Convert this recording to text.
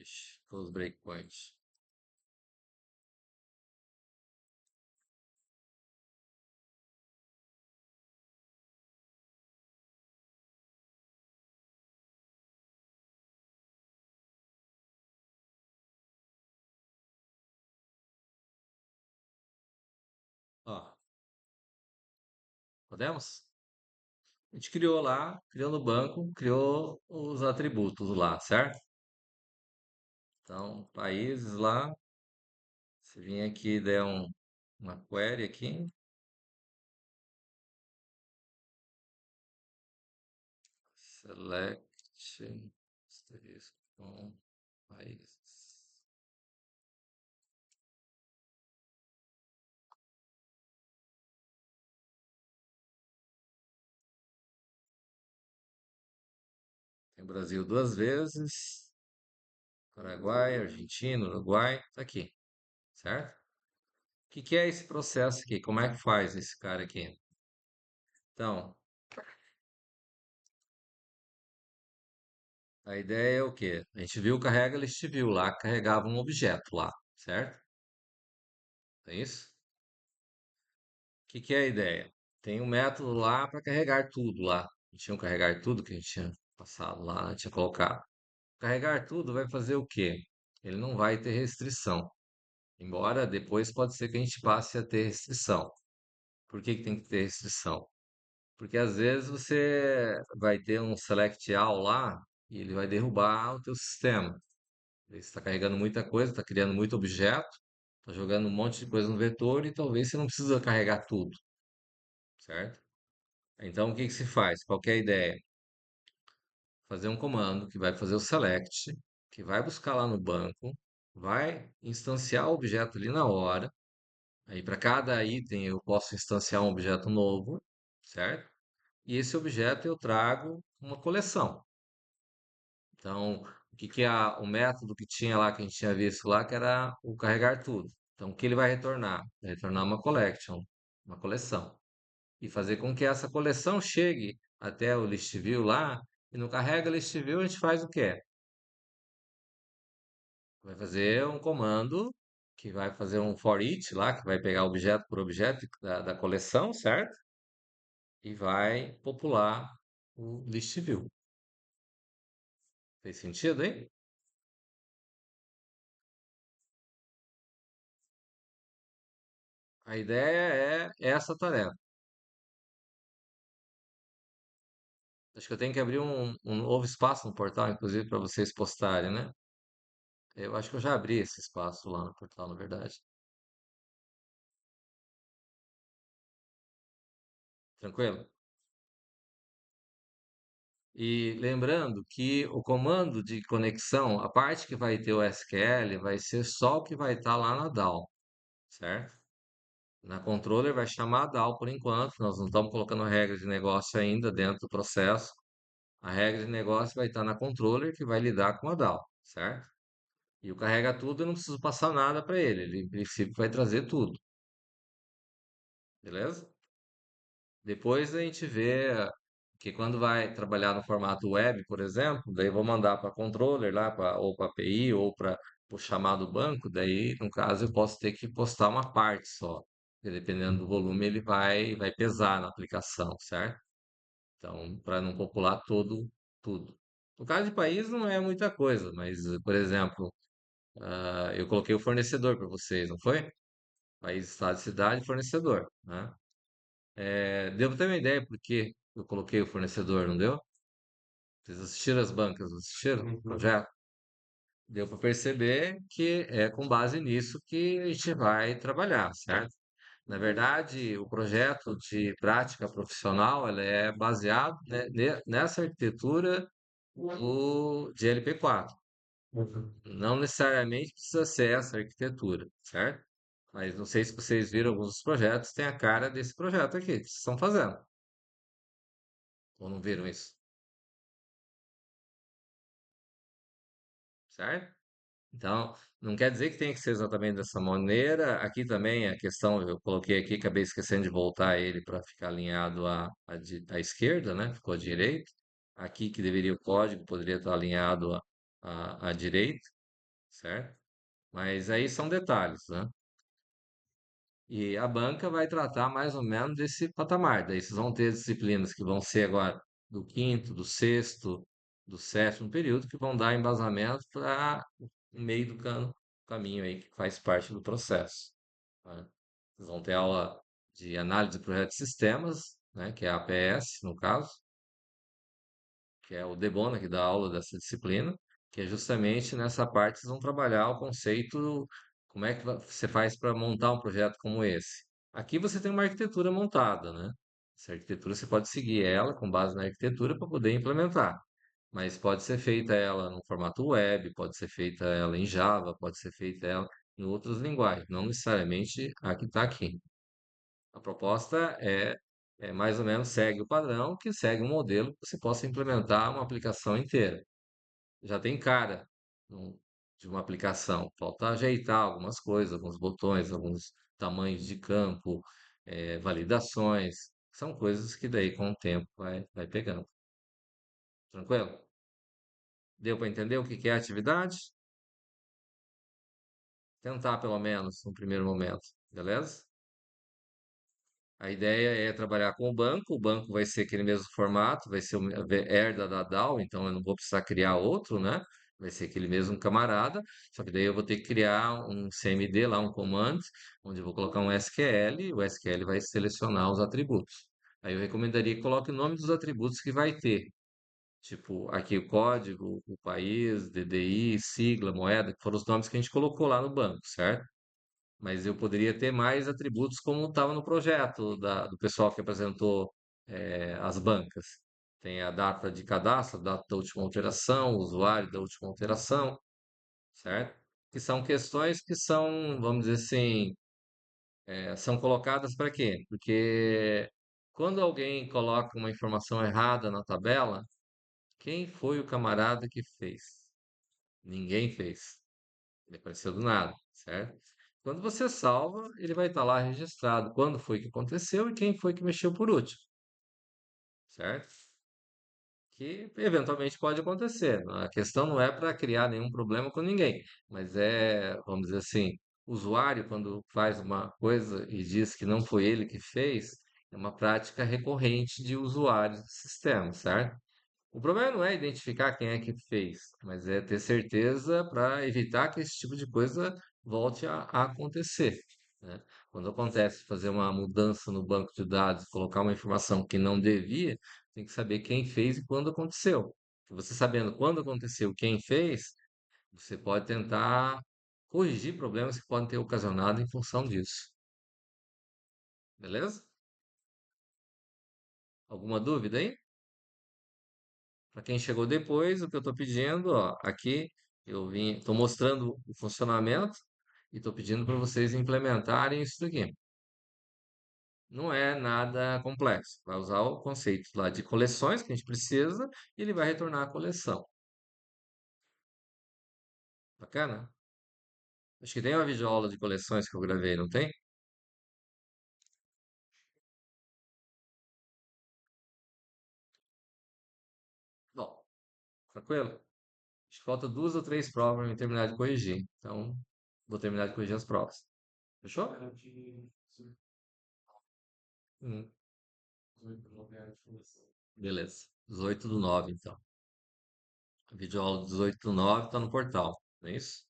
Ixi, close breakpoint. Ó, podemos? A gente criou lá, criou no banco, criou os atributos lá, certo? Então, países lá, se vir aqui e der uma query aqui, select asterisco com países. Tem Brasil duas vezes, Paraguai, Argentina, Uruguai, tá aqui, certo? O que que é esse processo aqui? Como é que faz esse cara aqui? Então, a ideia é o quê? A gente viu o carrega list view lá, carregava um objeto lá, certo? É isso? O que que é a ideia? Tem um método lá para carregar tudo lá. Tinha um carregar tudo que a gente tinha passado lá, tinha colocado. Carregar tudo vai fazer o quê? Ele não vai ter restrição. Embora depois pode ser que a gente passe a ter restrição. Por que que tem que ter restrição? Porque às vezes você vai ter um select all lá e ele vai derrubar o teu sistema. Você está carregando muita coisa, está criando muito objeto, está jogando um monte de coisa no vetor e talvez você não precisa carregar tudo, certo? Então o que que se faz? Qual que é a ideia? Fazer um comando que vai fazer o select, que vai buscar lá no banco, vai instanciar o objeto ali na hora. Aí para cada item eu posso instanciar um objeto novo, certo? E esse objeto eu trago uma coleção. Então, o que que é o método que tinha lá, que a gente tinha visto lá, que era o carregar tudo. Então, o que ele vai retornar? Vai retornar uma collection, uma coleção. E fazer com que essa coleção chegue até o list view lá, e no carrega list view a gente faz o quê? Vai fazer um comando que vai fazer um for each lá, que vai pegar objeto por objeto da coleção, certo? E vai popular o list view. Fez sentido, hein? A ideia é essa tarefa. Acho que eu tenho que abrir um novo espaço no portal, inclusive, para vocês postarem, né? Eu acho que eu já abri esse espaço lá no portal, na verdade. Tranquilo? E lembrando que o comando de conexão, a parte que vai ter o SQL, vai ser só o que vai estar lá na DAO, certo? Na controller vai chamar a DAO por enquanto, nós não estamos colocando regra de negócio ainda dentro do processo. A regra de negócio vai estar na controller que vai lidar com a DAO, certo? E o carrega tudo, eu não preciso passar nada para ele, ele em princípio vai trazer tudo, beleza? Depois a gente vê que quando vai trabalhar no formato web, por exemplo, daí eu vou mandar para controller lá, ou para API, ou para o chamado banco, daí no caso eu posso ter que postar uma parte só, porque dependendo do volume ele vai pesar na aplicação, certo? Então, para não popular tudo. No caso de país não é muita coisa, mas, por exemplo, eu coloquei o fornecedor para vocês, não foi? País, estado, cidade, fornecedor, né? Devo ter uma ideia porque eu coloquei o fornecedor, não deu? Vocês assistiram as bancas, assistiram o projeto? Deu para perceber que é com base nisso que a gente vai trabalhar, certo? Na verdade, o projeto de prática profissional, ela é baseado, né, nessa arquitetura de LP4. Não necessariamente precisa ser essa arquitetura, certo? Mas não sei se vocês viram alguns dos projetos, tem a cara desse projeto aqui que vocês estão fazendo. Ou não viram isso, certo? Então, não quer dizer que tem que ser exatamente dessa maneira. Aqui também a questão, eu coloquei aqui, acabei esquecendo de voltar ele para ficar alinhado à esquerda, né? Ficou à direita. Aqui que deveria o código, poderia estar alinhado à direita. certo? Mas aí são detalhes, né? E a banca vai tratar mais ou menos desse patamar. Daí vocês vão ter disciplinas que vão ser agora do quinto, do sexto, do sétimo período, que vão dar embasamento para o meio do caminho aí, que faz parte do processo. Né? Vocês vão ter aula de análise de projetos de sistemas, né, que é a APS, no caso, que é o Debona que dá aula dessa disciplina, que é justamente nessa parte vocês vão trabalhar o conceito, como é que você faz para montar um projeto como esse. Aqui você tem uma arquitetura montada, né? Essa arquitetura você pode seguir ela com base na arquitetura para poder implementar. Mas pode ser feita ela no formato web, pode ser feita ela em Java, pode ser feita ela em outras linguagens, não necessariamente a que está aqui. A proposta é mais ou menos segue o padrão, que segue um modelo que você possa implementar uma aplicação inteira. Já tem cara de uma aplicação, falta ajeitar algumas coisas, alguns botões, alguns tamanhos de campo, validações, são coisas que daí com o tempo vai pegando. Tranquilo? Deu para entender o que que é a atividade? Tentar pelo menos no primeiro momento, beleza? A ideia é trabalhar com o banco vai ser aquele mesmo formato, vai ser herda da DAO, então eu não vou precisar criar outro, né? Vai ser aquele mesmo camarada, só que daí eu vou ter que criar um CMD lá, um command, onde eu vou colocar um SQL, e o SQL vai selecionar os atributos. Aí eu recomendaria que coloque o nome dos atributos que vai ter, tipo aqui o código, o país, DDI, sigla, moeda, que foram os nomes que a gente colocou lá no banco, certo? Mas eu poderia ter mais atributos como estava no projeto do pessoal que apresentou as bancas. Tem a data de cadastro, a data da última alteração, o usuário da última alteração, certo? Que são questões que são, vamos dizer assim, são colocadas para quê? Porque quando alguém coloca uma informação errada na tabela, quem foi o camarada que fez? Ninguém fez. Ele apareceu do nada, certo? Quando você salva, ele vai estar lá registrado quando foi que aconteceu e quem foi que mexeu por último, certo? Que eventualmente pode acontecer. A questão não é para criar nenhum problema com ninguém, mas vamos dizer assim, o usuário, quando faz uma coisa e diz que não foi ele que fez, é uma prática recorrente de usuários do sistema, certo? O problema não é identificar quem é que fez, mas é ter certeza para evitar que esse tipo de coisa volte a acontecer, né? Quando acontece fazer uma mudança no banco de dados, colocar uma informação que não devia, tem que saber quem fez e quando aconteceu. Você sabendo quando aconteceu, quem fez, você pode tentar corrigir problemas que podem ter ocasionado em função disso. Beleza? Alguma dúvida aí? Para quem chegou depois, o que eu estou pedindo, ó, aqui estou mostrando o funcionamento e estou pedindo para vocês implementarem isso daqui. Não é nada complexo. Vai usar o conceito lá de coleções que a gente precisa e ele vai retornar a coleção. Bacana? Acho que tem uma videoaula de coleções que eu gravei, não tem? Bom, tranquilo? Acho que falta duas ou três provas para eu terminar de corrigir. Então, vou terminar de corrigir as provas. Fechou? Hum, beleza. 18/9, então. A videoaula 18/9 está no portal, não é isso?